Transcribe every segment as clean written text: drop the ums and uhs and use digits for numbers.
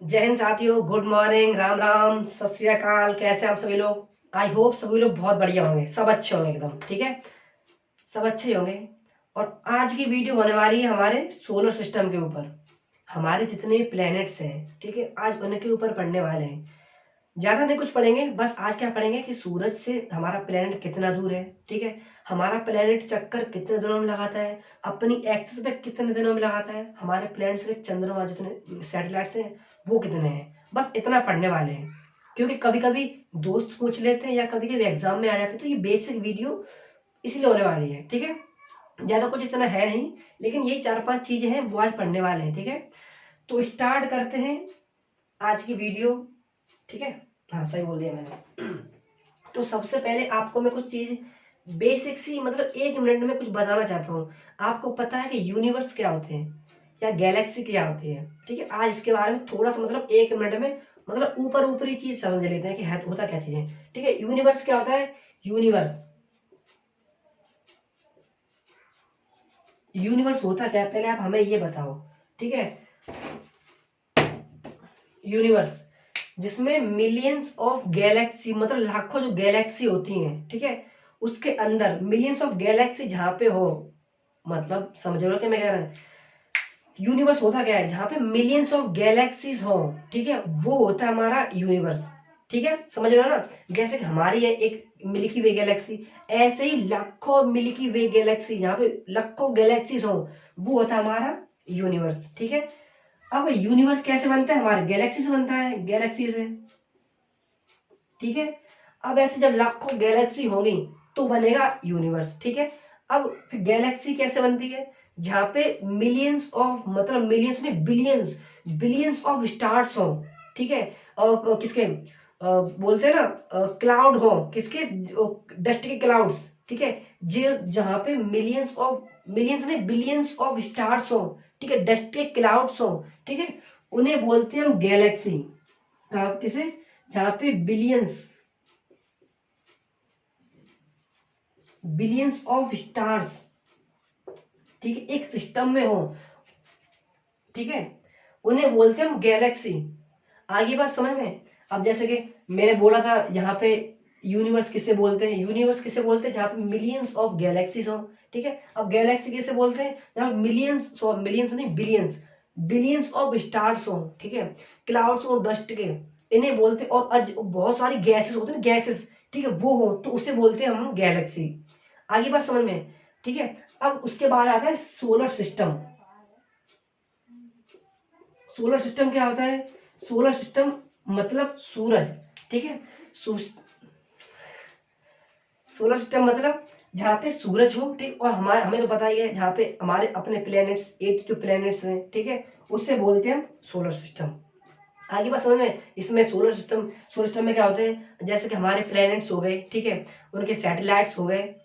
जय हिंद साथियों, good morning, Ram Ram, सत श्री अकाल। कैसे आप सभी लोग? आई होप सभी लोग बहुत बढ़िया होंगे, सब अच्छे होंगे एकदम। ठीक है, सब अच्छे ही होंगे। और आज की वीडियो होने वाली है हमारे सोलर सिस्टम के ऊपर। हमारे जितने प्लैनेट्स हैं, ठीक है, आज उनके ऊपर पढ़ने वाले हैं। ज्यादा नहीं कुछ पढ़ेंगे, बस आज क्या पढ़ेंगे कि सूरज से हमारा प्लेनेट कितना दूर है। ठीक है, हमारा प्लेनेट चक्कर कितने दिनों में लगाता है, अपनी एक्सिस पे कितने दिनों में लगाता है, हमारे प्लैनेट्स के चंद्रमा जितने सैटेलाइट्स हैं वो कितने हैं। बस इतना पढ़ने वाले हैं, क्योंकि कभी कभी दोस्त पूछ लेते हैं या कभी कभी एग्जाम में आ जाते हैं, तो ये बेसिक वीडियो इसलिए होने वाली है। ठीक है, ज्यादा कुछ इतना है नहीं, लेकिन यही 4-5 चीजें हैं वो आज पढ़ने वाले हैं। ठीक है, तो स्टार्ट करते हैं आज की वीडियो। ठीक है, हाँ सही बोल दिया मैंने। तो सबसे पहले आपको मैं कुछ चीज बेसिक सी, मतलब 1 मिनट में कुछ बताना चाहता हूँ। आपको पता है कि यूनिवर्स क्या होते हैं या गैलेक्सी क्या होती है? ठीक है, आज इसके बारे में थोड़ा सा, मतलब 1 मिनट में, मतलब ऊपर ऊपरी चीज समझ लेते हैं कि है होता क्या चीज है। ठीक है, यूनिवर्स क्या होता है? यूनिवर्स यूनिवर्स होता क्या है, पहले आप हमें ये बताओ। ठीक है, यूनिवर्स जिसमें मिलियंस ऑफ गैलेक्सी, मतलब लाखों जो गैलेक्सी होती हैं, ठीक है, उसके अंदर मिलियंस ऑफ गैलेक्सी जहां पे हो, मतलब समझ रहे हो क्या मैं कह रहा हूं? यूनिवर्स होता क्या है? जहां पे मिलियंस ऑफ गैलेक्सीज हो, ठीक है, वो होता है हमारा यूनिवर्स। ठीक है, समझ रहे हो ना? जैसे कि हमारी है एक मिल्की वे गैलेक्सी, ऐसे ही लाखों मिल्की वे गैलेक्सी, जहां पे लाखों गैलेक्सीज हो, वो होता है हमारा यूनिवर्स। ठीक है, अब यूनिवर्स कैसे बनता है? हमारे गैलेक्सी से बनता है, गैलेक्सी से। ठीक है, अब ऐसे जब लाखों गैलेक्सी होंगी तो बनेगा यूनिवर्स। ठीक है, अब फिर गैलेक्सी कैसे बनती है? जहां पे मिलियंस ऑफ, मतलब मिलियंस में बिलियंस, बिलियंस ऑफ स्टार्स हो। ठीक है, और किसके बोलते हैं ना, क्लाउड हो, किसके? डस्ट के क्लाउड्स। ठीक है, जो जहां पे मिलियंस ऑफ, मिलियंस में बिलियंस ऑफ स्टार्स हो, ठीक है, डस्ट के क्लाउड्स हो, ठीक है, उन्हें बोलते हैं हम गैलेक्सी। कहा किसे? जहां पे बिलियंस, बिलियंस ऑफ स्टार्स, ठीक है, एक सिस्टम में हो, ठीक है, उन्हें बोलते हैं हम गैलेक्सी। आगे बात समझ में? अब जैसे कि मैंने बोला था यहाँ पे यूनिवर्स किसे बोलते हैं? यूनिवर्स किसे बोलते हैं? जहाँ पे मिलियंस ऑफ गैलेक्सीज हो। ठीक है, अब गैलेक्सी किसे बोलते हैं? जहाँ मिलियंस ऑफ, मिलियंस नहीं बिलियंस, बिलियंस ऑफ स्टार्स हो, ठीक है, क्लाउड्स और डस्ट के, इन्हें बोलते हैं। और बहुत सारी गैसेस होते हैं, गैसेस, ठीक है, वो हो तो उसे बोलते हैं हम गैलेक्सी। आगे बात समझ में? ठीक है, अब उसके बाद आता है सोलर सिस्टम। सोलर सिस्टम क्या होता है? सोलर सिस्टम मतलब सूरज। ठीक है, सोलर सिस्टम मतलब जहाँ पे सूरज हो, ठीक, और हमारे, हमें तो पता ही है, जहाँ पे हमारे अपने प्लैनेट्स, 8 जो प्लैनेट्स हैं, ठीक है, उससे बोलते हैं हम सोलर सिस्टम। आगे बात समझ में? इसमें सोलर सिस्टम में क्या होते हैं? जैसे कि हमारे प्लैनेट्स हो गए, ठीक है, उनके सैटेलाइट्स हो गए,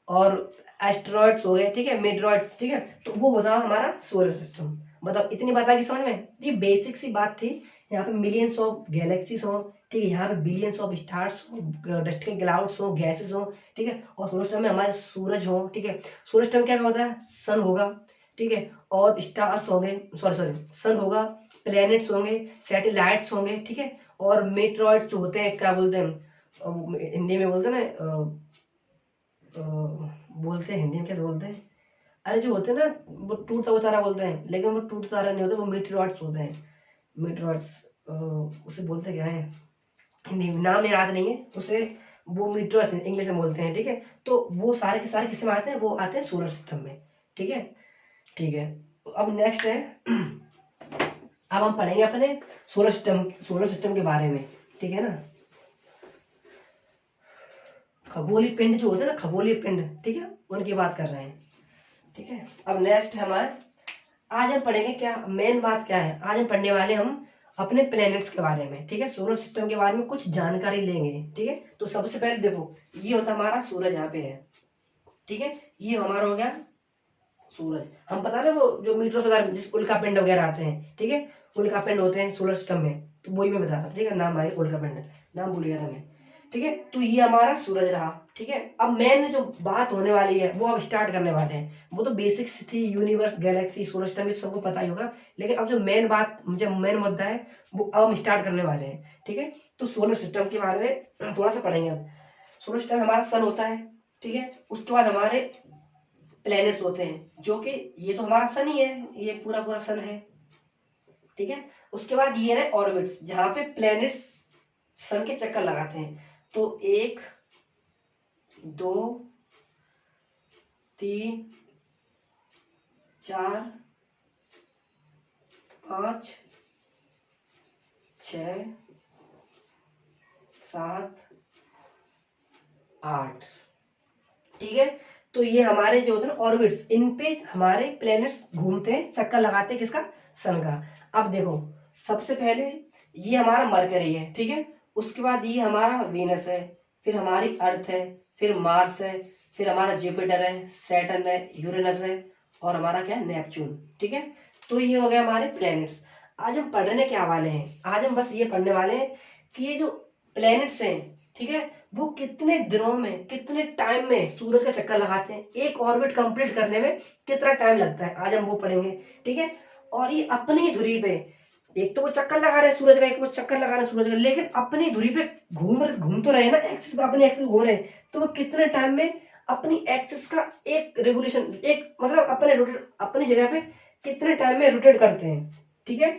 और एस्ट्रॉइड्स हो गए, ठीक है, मेट्रॉइड्स, ठीक है, तो वो होता है हमारा सोलर सिस्टम। मतलब इतनी बात आ गई समझ में? ये बेसिक सी बात थी। यहाँ पे मिलियंस ऑफ गैलेक्सीज हो, ठीक है, यहाँ पे बिलियंस ऑफ स्टार्स हो, डस्ट के क्लाउड्स हो, गैसेस हो, ठीक है, और सोलर सिस्टम में हमारे सूरज हो। ठीक है, सोलर सिस्टम क्या होता है? सन होगा, ठीक है, और स्टार्स होंगे, सॉरी सॉरी, सन होगा, प्लैनेट्स होंगे, सैटेलाइट्स होंगे, ठीक है, और मेट्रॉइड्स जो होते हैं, क्या बोलते हैं हिंदी में बोलते हैं ना, बोलते हैं हिंदी में क्या बोलते हैं, अरे जो होते हैं ना, वो टूटता हुआ तारा बोलते हैं, लेकिन वो टूटता तारा नहीं होता, वो मीटरॉइड्स होते हैं। मीटरॉइड्स, उसे बोलते क्या है? हिंदी में नाम याद नहीं है उसे, वो मीटरॉइड्स इंग्लिश में बोलते हैं। ठीक है, तो वो सारे के सारे किसमें आते हैं? वो आते हैं सोलर सिस्टम में। ठीक है, ठीक है, अब नेक्स्ट है, अब हम पढ़ेंगे अपने सोलर सिस्टम के बारे में। ठीक है ना, खगोलीय पिंड जो होते हैं ना, खगोलीय पिंड, ठीक है, उनकी बात कर रहे हैं। ठीक है, अब नेक्स्ट है हमारे, आज हम पढ़ेंगे क्या, मेन बात क्या है, आज हम पढ़ने वाले हम अपने प्लैनेट्स के बारे में। ठीक है, सोलर सिस्टम के बारे में कुछ जानकारी लेंगे। ठीक है, तो सबसे पहले देखो, ये होता हमारा सूरज, यहाँ पे है, ठीक है, ये हमारा हो गया सूरज। हम पता ना वो जो मीटर वगैरह, जिस उल्का पिंड वगैरह आते हैं, ठीक है, उल्का पिंड होते हैं सोलर सिस्टम में, तो वही मैं बता रहा था। ठीक है, नाम आया उल्का पिंड, नाम भूल गया था मैं। ठीक है। तो ये हमारा सूरज रहा, ठीक है। अब मेन जो बात होने वाली है वो अब स्टार्ट करने वाले हैं। वो तो बेसिक्स थी, यूनिवर्स, गैलेक्सी, सोलर सिस्टम, सबको पता ही होगा। लेकिन अब जो मेन बात, जो मेन मुद्दा है वो अब हम स्टार्ट करने वाले हैं, ठीक है। तो सोलर सिस्टम के बारे में थोड़ा सा पढ़ेंगे अब। सोलर सिस्टम हमारा सन होता है, ठीक है। उसके बाद हमारे प्लैनेट्स होते हैं, जो कि ये तो हमारा सन ही है, ये पूरा पूरा सन है, ठीक है। उसके बाद ये रहे ऑर्बिट्स, जहां पे प्लैनेट्स सन के चक्कर लगाते हैं। तो 1 2 3 4 5 6 7 8, ठीक है। तो ये हमारे जो होते हैं ऑर्बिट्स, इन पे हमारे प्लैनेट्स घूमते हैं, चक्कर लगाते हैं, किसका, सन का। अब देखो, सबसे पहले ये हमारा मरकरी है, ठीक है। उसके बाद ये हमारा वीनस है, फिर हमारी अर्थ है, फिर मार्स है, फिर हमारा जुपिटर है, सैटर्न है, यूरेनस है, और हमारा क्या है, नेपच्यून, ठीक है। तो ये हो गए हमारे प्लैनेट्स। आज हम पढ़ने क्या वाले हैं, आज हम बस ये पढ़ने वाले हैं कि ये जो प्लैनेट्स हैं, ठीक है, वो कितने दिनों में, कितने टाइम में सूरज का चक्कर लगाते हैं, एक ऑर्बिट कंप्लीट करने में कितना टाइम लगता है, आज हम वो पढ़ेंगे, ठीक है। और ये अपनी धुरी पे, एक तो वो चक्कर लगा रहे हैं सूरज का, एक वो चक्कर लगा रहे हैं सूरज का, लेकिन अपनी धुरी पे घूम तो रहे हैं ना, एक्सिस पे, अपनी एक्सिस घूम रहे हैं। तो वो कितने टाइम में अपनी एक्सिस का एक रेवोल्यूशन, एक मतलब अपने रोटेट, अपनी जगह पे कितने टाइम में रोटेट करते हैं, ठीक है।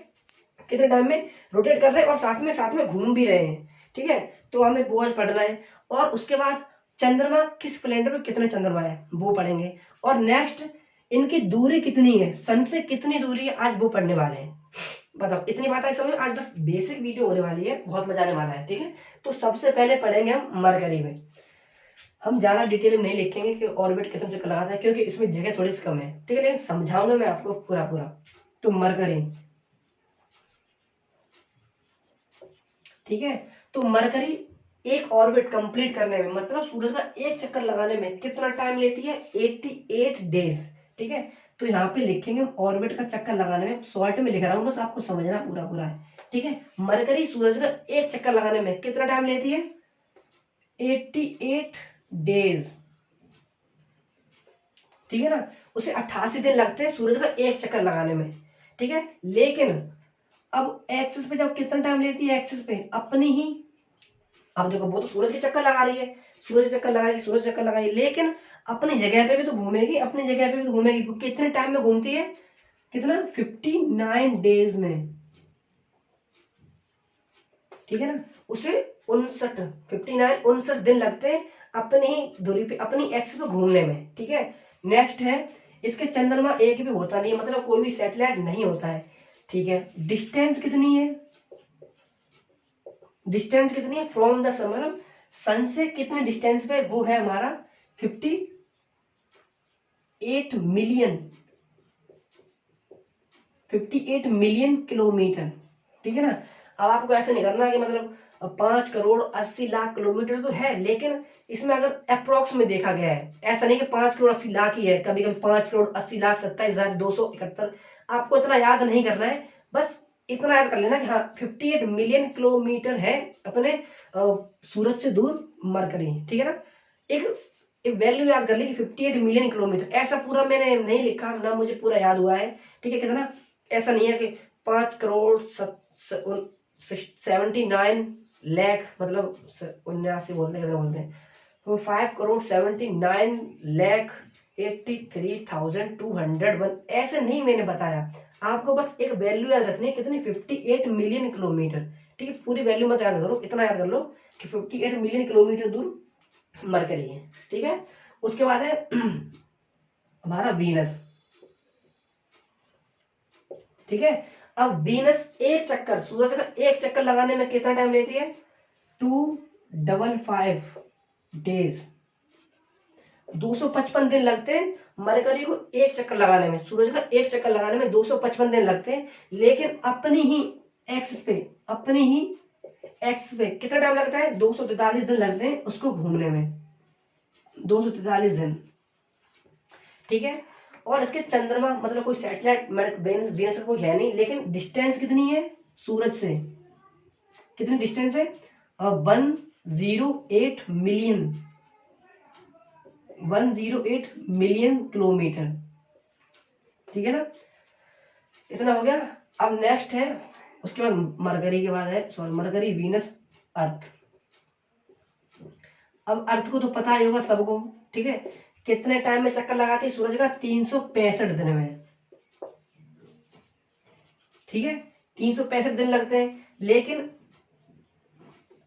कितने टाइम में रोटेट कर रहे हैं और साथ में घूम भी रहे हैं, ठीक है। तो हमें वो आज पढ़ना है। और उसके बाद चंद्रमा, किस प्लेनेट पे कितने चंद्रमा है वो पढ़ेंगे। और नेक्स्ट, इनकी दूरी कितनी है, सन से कितनी दूरी है, आज वो पढ़ने वाले हैं। बताओ, इतनी बात है समझ, आज बस बेसिक वीडियो होने वाली है, बहुत मजा आने वाला है, ठीक है। तो सबसे पहले पढ़ेंगे हम मरकरी में। हम ज्यादा डिटेल में नहीं लिखेंगे कि ऑर्बिट कितने चक्कर लगाता है, क्योंकि इसमें जगह थोड़ी सी कम है, ठीक है। लेकिन समझाऊंगा मैं आपको पूरा पूरा। तो मरकरी, ठीक है। तो मरकरी एक ऑर्बिट कंप्लीट करने में, मतलब सूरज का एक चक्कर लगाने में कितना टाइम लेती है, 88 डेज, ठीक है। तो यहाँ पे लिखेंगे ऑर्बिट का चक्कर लगाने में, शॉर्ट में लिख रहा हूँ, बस आपको समझना पूरा पूरा है, ठीक है। मरकरी सूरज का एक चक्कर लगाने में कितना टाइम लेती है, 88 डेज, ठीक है ना। उसे 88 दिन लगते हैं सूरज का एक चक्कर लगाने में, ठीक है। लेकिन अब एक्सिस पे जब कितना टाइम लेती है, एक्सिस पे अपनी ही, अब देखो वो तो सूरज के चक्कर लगा रही है, सूरज चक्कर लगाएगी, सूरज चक्कर लगाएगी, लेकिन अपनी जगह पे भी तो घूमेगी, अपनी जगह पे भी तो घूमेगी। कितने टाइम में घूमती है, कितना, 59 डेज में, ठीक है ना। उसे 59 दिन लगते हैं अपनी ही दूरी पे, अपनी एक्सिस पे घूमने में, ठीक है। नेक्स्ट है, इसके चंद्रमा एक भी होता नहीं है, मतलब कोई भी सैटेलाइट नहीं होता है, ठीक है। डिस्टेंस कितनी है, डिस्टेंस कितनी है फ्रॉम द सन, मतलब सन से कितने डिस्टेंस पे, वो है हमारा 58 मिलियन, 58 मिलियन किलोमीटर, ठीक है ना। अब आपको ऐसा नहीं करना कि मतलब 5 करोड़ 80 लाख किलोमीटर तो है, लेकिन इसमें अगर अप्रोक्स में देखा गया है, ऐसा नहीं कि 5 करोड़ 80 लाख ही है, कभी कभी 5 करोड़ 80 लाख 27,271, आपको इतना याद नहीं करना है, बस इतना याद कर लेना कि हाँ 58 मिलियन किलोमीटर है अपने सूरज से दूर मरकरी, ठीक है ना। एक वैल्यू याद कर ली कि 58 मिलियन किलोमीटर, ऐसा पूरा मैंने नहीं लिखा ना, मुझे पूरा याद हुआ है, ठीक है। कितना, ऐसा नहीं है कि 5 करोड़ 79 लाख, मतलब 79 बोलते हैं, बोलते हैं तो 5 करोड़ 79 लाख 83,201, ऐसे नहीं मैंने बताया आपको, बस एक वैल्यू याद रखनी है, कितनी, 58 मिलियन किलोमीटर, ठीक है। पूरी वैल्यू मत याद करो, इतना याद कर लो कि 58 मिलियन किलोमीटर दूर मरकरी है, ठीक है। उसके बाद है हमारा वीनस, ठीक है। अब वीनस एक चक्कर, सूरज का एक चक्कर लगाने में कितना टाइम लेती है, 255 डेज, 255 दिन लगते हैं मरकरी को एक चक्कर लगाने में, सूरज का एक चक्कर लगाने में 255 दिन लगते हैं, लेकिन अपनी ही एक्सिस पे, अपनी ही एक्सिस पे कितना टाइम लगता है, 243 दिन लगते हैं उसको घूमने में, 243 दिन, ठीक है। और इसके चंद्रमा, मतलब कोई सैटेलाइट वेनस का कोई है नहीं, लेकिन डिस्टेंस कितनी है सूरज से, कितनी डिस्टेंस है, 1 108 मिलियन किलोमीटर, ठीक है ना, इतना हो गया। अब नेक्स्ट है, उसके बाद मरकरी के बाद है, सॉरी मरकरी, वीनस, अर्थ। अब अर्थ को तो पता ही होगा सबको, ठीक है, कितने टाइम में चक्कर लगाती है सूरज का? 365 दिन में, ठीक है, 365 दिन लगते हैं। लेकिन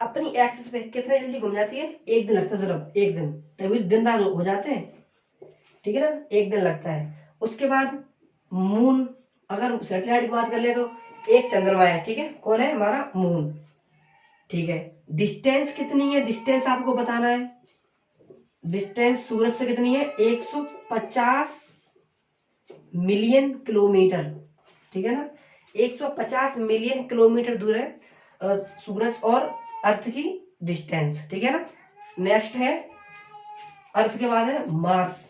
अपनी एक्सिस पे कितने जल्दी घूम जाती है? एक दिन लगता है, सिर्फ एक दिन, तभी दिन रात हो जाते हैं, ठीक है ना, एक दिन लगता है। उसके बाद मून, अगर सैटेलाइट की बात कर ले तो एक चंद्रमा है, ठीक है, कौन है? हमारा मून, ठीक है। डिस्टेंस कितनी है? डिस्टेंस आपको बताना है। डिस्टेंस सूरज से कितनी है? 150 मिलियन किलोमीटर, ठीक है ना, 150 मिलियन किलोमीटर दूर है सूरज और अर्थ की डिस्टेंस, ठीक है ना। नेक्स्ट है, अर्थ के बाद है मार्स,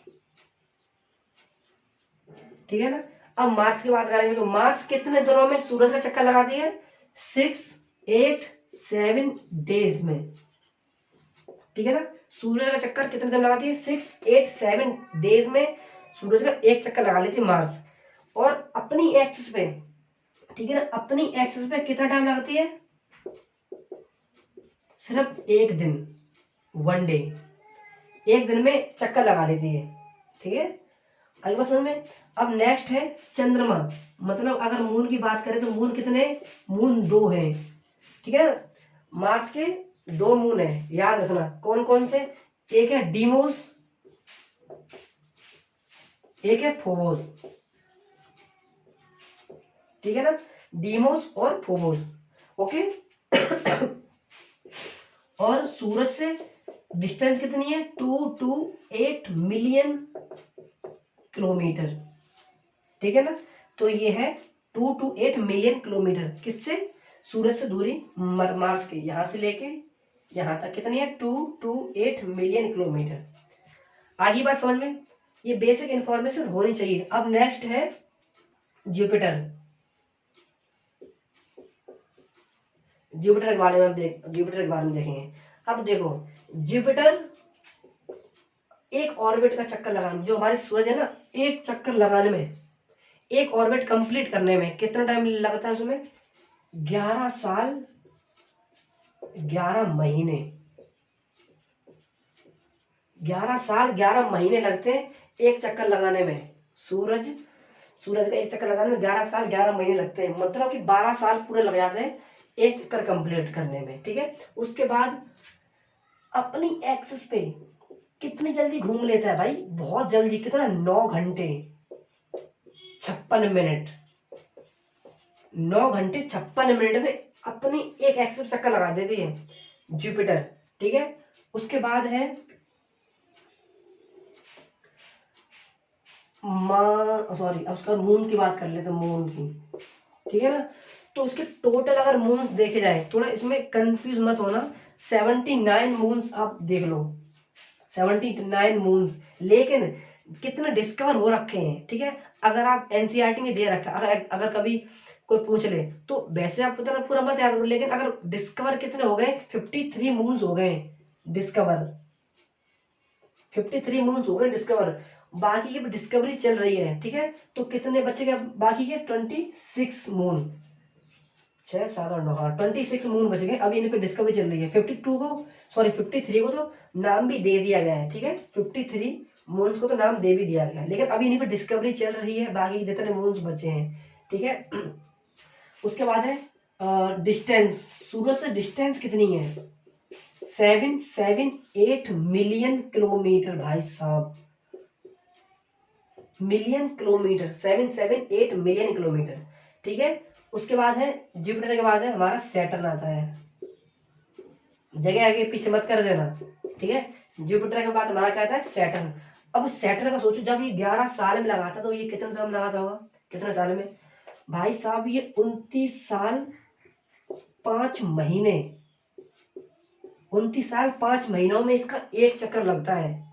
ठीक है ना। अब मार्स की बात करेंगे तो मार्स कितने दिनों में सूरज का चक्कर लगाती है? 687 डेज में, ठीक है ना। सूरज का चक्कर कितने दिन लगाती है? 687 डेज में सूरज का एक चक्कर लगा लेती है मार्स। और अपनी एक्सिस पे, ठीक है ना, अपनी एक्सिस पे कितना टाइम लगाती है? सिर्फ एक दिन, 1 डे, एक दिन में चक्कर लगा लेती है, ठीक है। अगली बात समझ में। अब नेक्स्ट है चंद्रमा, मतलब अगर मून की बात करें तो मून कितने? मून 2 है, ठीक है। मार्स के 2 मून है, याद रखना, कौन कौन से? एक है डीमोस, एक है फोबोस, ठीक है ना, डीमोस और फोबोस, ओके। और सूरज से डिस्टेंस कितनी है? 228 मिलियन किलोमीटर, ठीक है ना। तो ये है 228 मिलियन किलोमीटर, किससे? सूरज से दूरी, मार्स की, यहां से लेके यहां तक कितनी है? 228 मिलियन किलोमीटर। आगे बात समझ में, ये बेसिक इंफॉर्मेशन होनी चाहिए। अब नेक्स्ट है जुपिटर। जुपिटर के बारे में जुपिटर के बारे में देखेंगे। अब देखो, जुपिटर एक ऑर्बिट का चक्कर लगाने, जो हमारे सूरज है ना, एक चक्कर लगाने में, एक ऑर्बिट कंप्लीट करने में कितना टाइम लगता है? उसमें 11 साल 11 महीने, 11 साल 11 महीने लगते हैं एक चक्कर लगाने में। सूरज का एक चक्कर लगाने में 11 साल 11 महीने लगते हैं, मतलब कि 12 साल पूरे लग जाते हैं एक चक्कर कंप्लीट करने में, ठीक है। उसके बाद अपनी एक्सिस पे कितनी जल्दी घूम लेता है भाई? बहुत जल्दी, कितना? 9 घंटे 56 मिनट, 9 घंटे 56 मिनट में अपनी एक एक्सिस चक्कर लगा देती है जुपिटर, ठीक है। उसके बाद है सॉरी, अब उसका मून की बात कर लेते हैं, मून की, ठीक है ना। तो उसके टोटल अगर मून देखे जाए, थोड़ा इसमें कंफ्यूज मत होना, 79 मून्स आप देख लो, 79 मून्स, लेकिन कितने डिस्कवर हो रखे हैं, ठीक है। अगर आप एनसीईआरटी में दे रखा, अगर कभी कोई पूछ ले तो वैसे आप पता ना पूरा मत याद करो, लेकिन अगर डिस्कवर कितने हो गए? 53 मून्स हो गए डिस्कवर, 53 मून्स हो गए डिस्कवर। बाकी की डिस्कवरी चल रही है, ठीक है। तो कितने बचेंगे बाकी के? 26 मून, 6 7 8 9, हाँ 26 मून बच गए। अभी इन पे डिस्कवरी चल रही है। 52 को, सॉरी 53 को तो नाम भी दे दिया गया है, ठीक है। 53 मून्स को तो नाम दे भी दिया गया है, लेकिन अभी इन पे डिस्कवरी चल रही है, बाकी जितने मून्स बचे हैं, ठीक है। उसके बाद है डिस्टेंस, सूरज से डिस्टेंस कितनी है? 778 मिलियन किलोमीटर, भाई साहब, मिलियन किलोमीटर, 778 मिलियन किलोमीटर, ठीक है। उसके बाद है जुपिटर के बाद है हमारा सैटर्न आता है, जगह आगे पीछे मत कर देना, ठीक है। जुपिटर के बाद हमारा क्या आता है? सैटर्न। अब सैटर्न का सोचो, जब ये 11 साल में लगा था तो ये कितने साल में लगाता होगा? कितने साल में? भाई साहब ये 29 साल 5 महीने, 29 साल 5 महीनों में इसका एक चक्कर लगता है।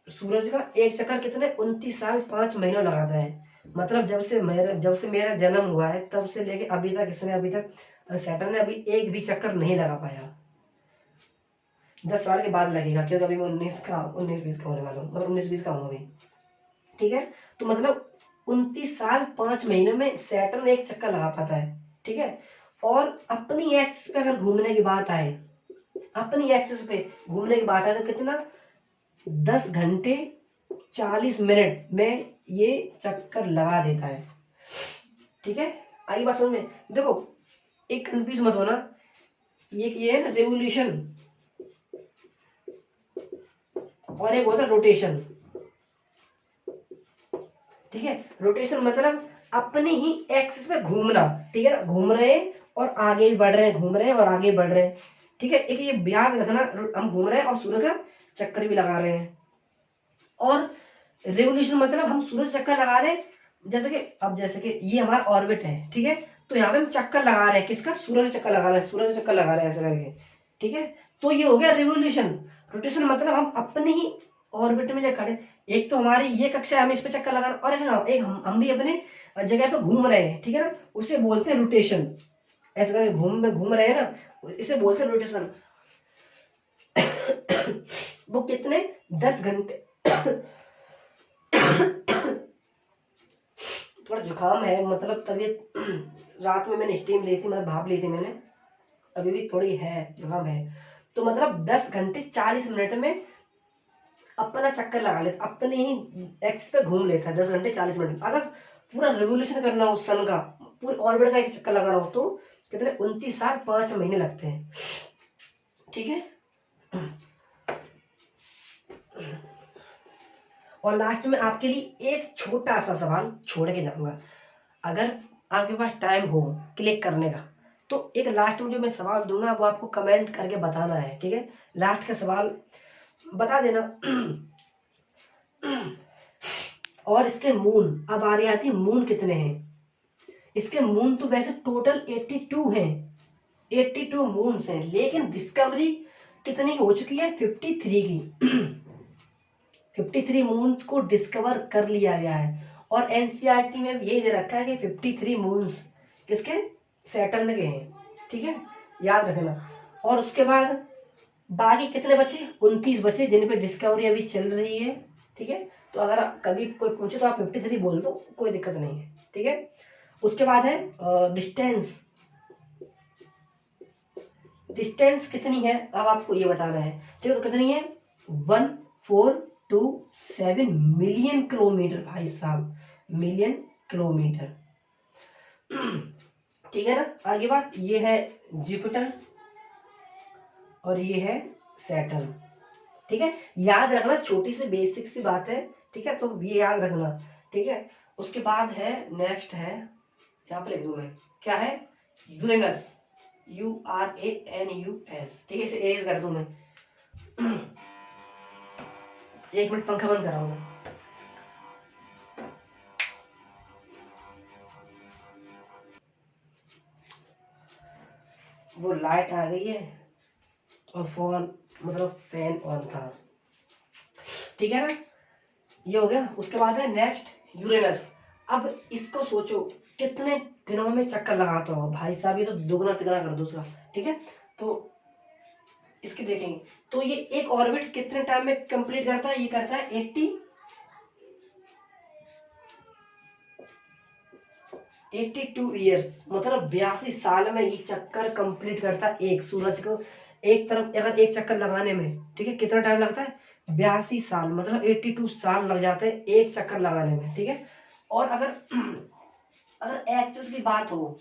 सूरज का एक चक्कर कितने? 29 साल 5 महीनों लगाता है। मतलब जब से मेरा जन्म हुआ है तब से लेके अभी तक इसने अभी तक सैटर्न ने अभी एक भी चक्कर नहीं लगा पाया। 10 साल के बाद लगेगा, क्योंकि अभी मैं 19-20 का होने वाला हूँ, मतलब 19-20 का हूँ अभी। ठीक है, तो मतलब 29 साल 5 महीनों में सैटर्न एक चक्कर लगा पाता है। ठीक है, और अपनी एक्सिस पे अगर घूमने की बात आए, अपनी एक्सिस पे घूमने की बात आए तो कितना, 10 घंटे 40 मिनट में ये चक्कर लगा देता है। ठीक है, आई बात समझ में? देखो, एक कंफ्यूज मत होना, ये है ना रेवोल्यूशन, और एक होता है रोटेशन। ठीक है, रोटेशन मतलब अपनी ही एक्सिस पे घूमना। ठीक है ना, घूम रहे हैं और आगे भी बढ़ रहे हैं, घूम रहे हैं और आगे बढ़ रहे हैं। ठीक है, एक ये याद रखना, हम घूम रहे हैं और सूर्य का चक्कर भी लगा रहे हैं। और रेवोल्यूशन मतलब हम सूरज चक्कर लगा रहे हैं, जैसे कि ये हमारा ऑर्बिट है। ठीक है, तो यहाँ पे हम चक्कर लगा रहे हैं, किसका, सूरज चक्कर लगा रहे हैं, सूरज चक्कर लगा रहे हैं ऐसे करके। ठीक है, तो ये हो गया रेवोल्यूशन। रोटेशन मतलब हम अपने ही ऑर्बिट में जब खड़े, एक तो हमारी ये कक्षा है, हम इस पे चक्कर लगा रहे हैं, और एक हम भी अपने जगह पे घूम रहे हैं। ठीक है ना, उसे बोलते हैं रोटेशन। ऐसे करके घूम रहे हैं ना, इसे बोलते हैं रोटेशन। वो कितने, 10 घंटे। थोड़ा जुकाम है, मतलब तबीयत, रात में मैंने स्टीम ली थी, मतलब भाप ली थी मैंने, अभी भी थोड़ी है, जुकाम है। तो मतलब 10 घंटे 40 मिनट में अपना चक्कर लगा लेता, अपने ही एक्स पे घूम लेता है 10 घंटे 40 मिनट में। अगर पूरा रिवोल्यूशन करना हो सन का, पूरे ऑर्बिट का एक चक्कर लगाना हो, तो कितने, 29 साल 5 महीने लगते हैं। ठीक है, और लास्ट में आपके लिए एक छोटा सा सवाल छोड़ के जाऊंगा, अगर आपके पास टाइम हो क्लिक करने का, तो एक लास्ट में जो मैं सवाल दूंगा वो आपको कमेंट करके बताना है। ठीक है, लास्ट का सवाल बता देना। और इसके मून, अब आ रही आती मून कितने हैं। इसके मून तो वैसे टोटल 82 हैं, 82 मून्स हैं, लेकिन डिस्कवरी कितनी हो चुकी है, 53 की। 53 मून्स को डिस्कवर कर लिया गया है, और एनसीईआरटी में यही दे रखा है कि 53 मून्स किसके, सैटर्न के हैं। ठीक है, याद रखना। और उसके बाद बाकी कितने बचे, 29 बचे, जिन पे डिस्कवरी अभी चल रही है। ठीक है, तो अगर कभी कोई पूछे तो आप 53 बोल दो, कोई दिक्कत नहीं है। ठीक है, उसके बाद है डिस्टेंस। डिस्टेंस कितनी है अब आपको ये बताना है। ठीक है, तो कितनी है, 1427 मिलियन किलोमीटर, भाई साहब, मिलियन किलोमीटर। ठीक है ना, आगे बात, ये है जुपिटर और ये है सैटर्न। ठीक है, याद रखना, छोटी सी बेसिक सी बात है। ठीक है, तो ये याद रखना। ठीक है, उसके बाद है, नेक्स्ट है, यहाँ पे लिख दूं मैं, क्या है, यूरेनस, URANUS। ठीक है, इसे एज कर दूं मैं। 1 मिनट पंखा बंद कर रहा हूं मैं। वो लाइट आ गई है और फोन, मतलब फैन ऑन था। ठीक है ना, ये हो गया। उसके बाद है नेक्स्ट, यूरेनस। अब इसको सोचो कितने दिनों में चक्कर लगाता हो, भाई साहब ये तो दुगना तिगना कर दो उसका। ठीक है, तो इसके देखेंगे, तो ये एक ऑर्बिट कितने टाइम में कंप्लीट करता है, ये करता है 82 ईयर्स, मतलब 82 साल में ये चक्कर कंप्लीट करता है एक सूरज को, एक तरफ अगर एक चक्कर लगाने में। ठीक है, कितना टाइम लगता है, 82 साल, मतलब 82 साल लग जाते हैं एक चक्कर लगाने में। ठीक है, और अगर अगर एक्सेस की बात हो,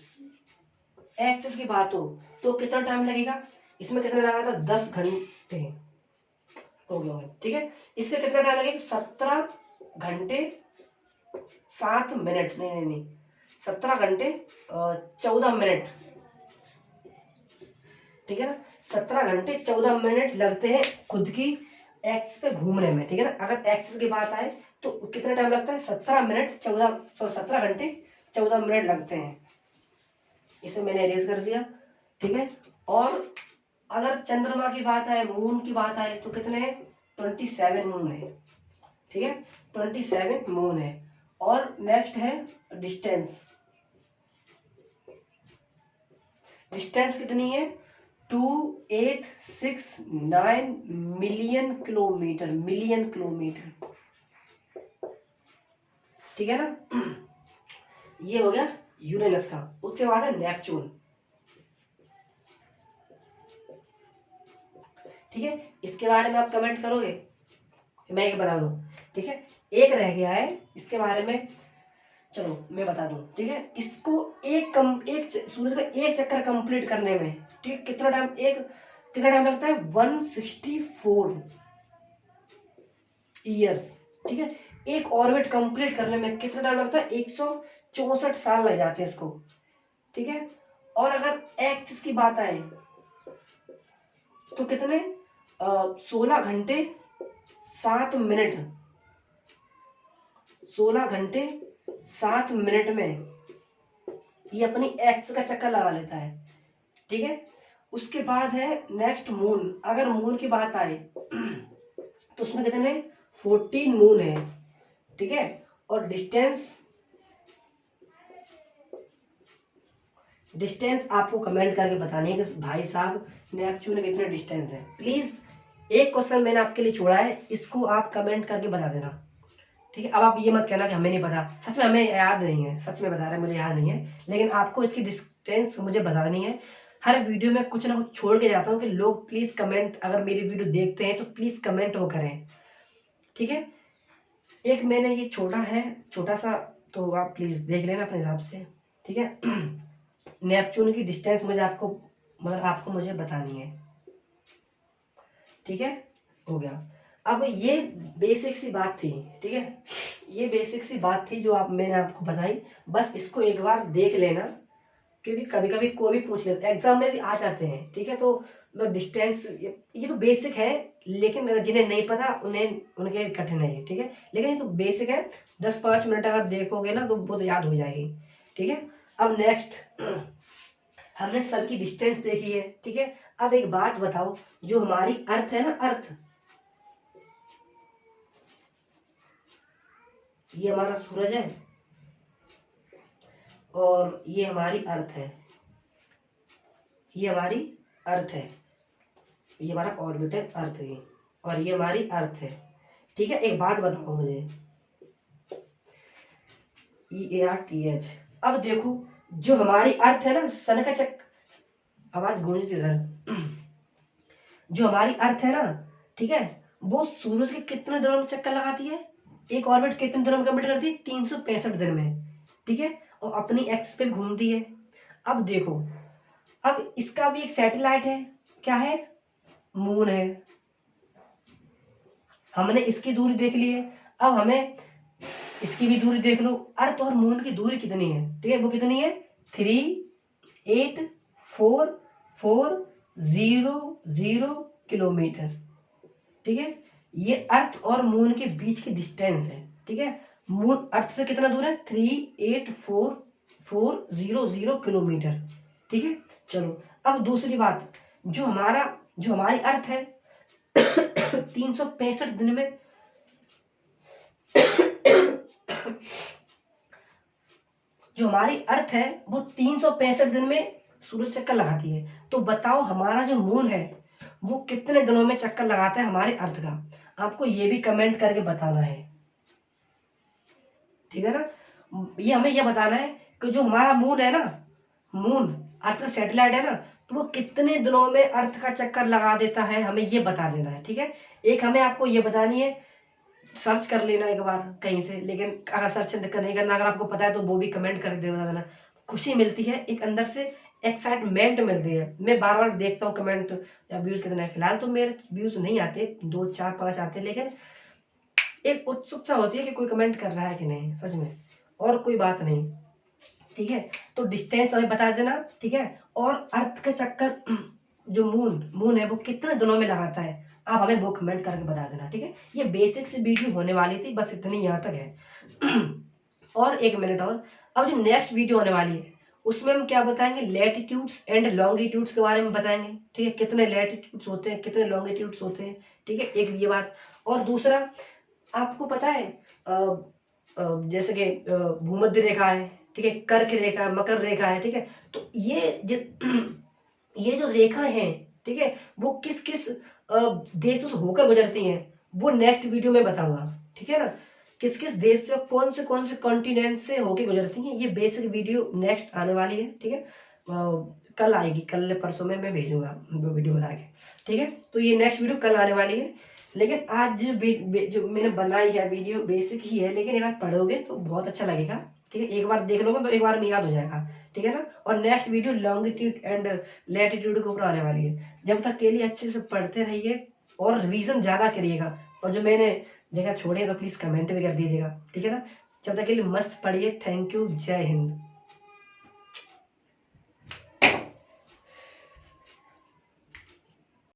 एक्सेस की बात हो, तो कितना टाइम लगेगा, इसमें कितना लगा था, 10 घंटे हो गए होंगे। ठीक है, इसके कितना टाइम लगेगा, 17 घंटे 7 मिनट, नहीं नहीं नहीं, 17 घंटे 14 मिनट। ठीक है ना, 17 घंटे 14 मिनट लगते हैं खुद की एक्स पे घूमने में। ठीक है ना, अगर एक्स की बात आए तो कितना टाइम लगता है, 17 घंटे 14 मिनट लगते हैं। इसे मैंने इरेज कर दिया। ठीक है, और अगर चंद्रमा की बात आए, मून की बात आए, तो कितने हैं, 27 मून है। ठीक है, 27 मून है। और नेक्स्ट है डिस्टेंस। डिस्टेंस कितनी है, 2869 मिलियन किलोमीटर, ठीक है ना। ये हो गया यूरेनस का। उसके बाद है नेपच्यून, ठीक है। इसके बारे में आप कमेंट करोगे, मैं एक बता दूं, ठीक है। एक रह गया है इसके बारे में, चलो मैं बता दूं, ठीक है। इसको सूरज का एक चक्कर कंप्लीट करने में, ठीक है, कितना टाइम लगता है? 164 ईयर्स, ठीक है। एक ऑर्बिट कंप्लीट करने में कितना टाइम लगता है? 164 साल लग जाते हैं इसको, ठीक है। और अगर एक्सिस की बात आए तो कितने 16 घंटे 7 मिनट, 16 घंटे 7 मिनट में ये अपनी एक्स का चक्कर लगा लेता है, ठीक है। उसके बाद है नेक्स्ट मून। अगर मून की बात आए तो उसमें कितने 14 मून है, ठीक है। और डिस्टेंस आपको कमेंट करके बतानी है कि भाई साहब नेपच्यून कितने डिस्टेंस है। प्लीज एक क्वेश्चन मैंने आपके लिए छोड़ा है, इसको आप कमेंट करके बता देना, ठीक है। अब आप ये मत कहना कि हमें नहीं पता, सच में हमें याद नहीं है, सच में बता रहे हैं, मुझे याद नहीं है, लेकिन आपको इसकी डिस्टेंस मुझे बतानी है। हर वीडियो में कुछ ना कुछ छोड़ के जाता हूँ कि लोग प्लीज कमेंट, अगर मेरी वीडियो देखते हैं तो प्लीज कमेंट वो करें, ठीक है। एक मैंने ये छोड़ा है छोटा सा, तो आप प्लीज देख लेना अपने हिसाब से, ठीक है। नेपच्यून की डिस्टेंस आपको मुझे बतानी है, ठीक है। हो गया। अब ये बेसिक सी बात थी, ठीक है, ये बेसिक सी बात थी जो मैंने आपको बताई। बस इसको एक बार देख लेना, क्योंकि कभी कभी कोई भी पूछ लेता है, एग्जाम में भी आ जाते हैं, ठीक है। तो डिस्टेंस ये तो बेसिक है, लेकिन जिन्हें नहीं पता उनके कठिन है ये, ठीक है। लेकिन ये तो बेसिक है, 10-5 मिनट अगर देखोगे ना तो वो तो याद हो जाएगी, ठीक है। अब नेक्स्ट हमने सन की डिस्टेंस देखी है, ठीक है। अब एक बात बताओ, जो हमारी अर्थ है ना, अर्थ, ये हमारा सूरज है और ये हमारी अर्थ है, ये हमारी अर्थ है, ये हमारा ऑर्बिट है अर्थ की, और ये हमारी अर्थ है, ठीक है। एक बात बताओ मुझे, EARTH। अब देखो, जो हमारी अर्थ है ना, सन का चक्कर, आवाज गूंजती इधर, जो हमारी अर्थ है ना, ठीक है, वो सूरज के कितने दिनों में चक्कर लगाती है? एक ऑर्बिट कितने दिनों में कंप्लीट करती है? 365 दिन में, ठीक है। और अपनी एक्सिस पे घूमती है। अब देखो, अब इसका भी एक सैटेलाइट है, क्या है? मून है। हमने इसकी दूरी देख ली है, अब हमें इसकी भी दूरी देख लो। अर्थ और मून की दूरी कितनी है, ठीक है, वो कितनी है? 384400 किलोमीटर, ठीक है। ये अर्थ और मून के बीच की डिस्टेंस है, ठीक है। मून अर्थ से कितना दूर है? 384400 किलोमीटर, ठीक है। चलो, अब दूसरी बात, जो हमारी अर्थ है 365 दिन में जो हमारी अर्थ है वो 365 दिन में सूरज चक्कर लगाती है। तो बताओ हमारा जो मून है वो कितने दिनों में चक्कर लगाता है हमारे अर्थ का? आपको ये भी कमेंट करके बताना है, ठीक है ना। ये हमें यह बताना है कि जो हमारा मून है ना, मून अर्थ का सैटेलाइट है ना, तो वो कितने दिनों में अर्थ का चक्कर लगा देता है, हमें ये बता देना है, ठीक है। एक हमें आपको ये बतानी है, सर्च कर लेना एक बार कहीं से, लेकिन अगर सर्च नहीं करना, अगर आपको पता है तो वो भी कमेंट करके बता देना। खुशी मिलती है, एक अंदर से एक्साइटमेंट मिलती है। मैं बार बार देखता हूँ कमेंट या व्यूज कितने, फिलहाल तो मेरे व्यूज नहीं आते, 2 4 5 आते, लेकिन एक उत्सुकता होती है कि कोई कमेंट कर रहा है कि नहीं, सच में, और कोई बात नहीं, ठीक है। तो डिस्टेंस हमें बता देना, ठीक है। और अर्थ के चक्कर जो मून है वो कितने दिनों में लगाता है, आप हमें वो कमेंट करके बता देना, ठीक है। ये बेसिक सी वीडियो होने वाली थी, बस इतनी यहाँ तक है। और 1 मिनट और, अब जो नेक्स्ट वीडियो होने वाली है उसमें हम क्या बताएंगे? लैटिट्यूड्स एंड लॉन्गिट्यूड्स के बारे में बताएंगे, ठीक है। कितने लैटिट्यूड्स होते हैं, कितने लॉन्गिट्यूड्स होते हैं, ठीक है, एक ये बात। और दूसरा, आपको पता है जैसे कि भूमध्य रेखा है, ठीक है, कर्क रेखा, मकर रेखा है, ठीक है। तो ये जो रेखा है ठीक है। वो किस किस देशों से होकर गुजरती हैं वो नेक्स्ट वीडियो में बताऊंगा, ठीक है ना। किस किस देश से कौन से कॉन्टिनेंट से होके गुजरती हैं, ये बेसिक वीडियो नेक्स्ट आने वाली है, ठीक है। कल आएगी, कल परसों में मैं भेजूंगा वीडियो बना के, ठीक है। तो ये नेक्स्ट वीडियो कल आने वाली है, लेकिन आज जो मैंने बनाई है वीडियो बेसिक ही है, लेकिन एक बार पढ़ोगे तो बहुत अच्छा लगेगा, ठीक है। एक बार देख लोगे तो एक बार में याद हो जाएगा, ठीक है ना। और next video longitude and latitude के ऊपर आने वाली है। जब तक के लिए अच्छे से पढ़ते रहिए और रिवीजन ज्यादा करिएगा, और जो मैंने जगह छोड़े तो प्लीज कमेंट भी कर दीजिएगा, ठीक है ना। जब तक के लिए मस्त पढ़िए। थैंक यू, जय हिंद।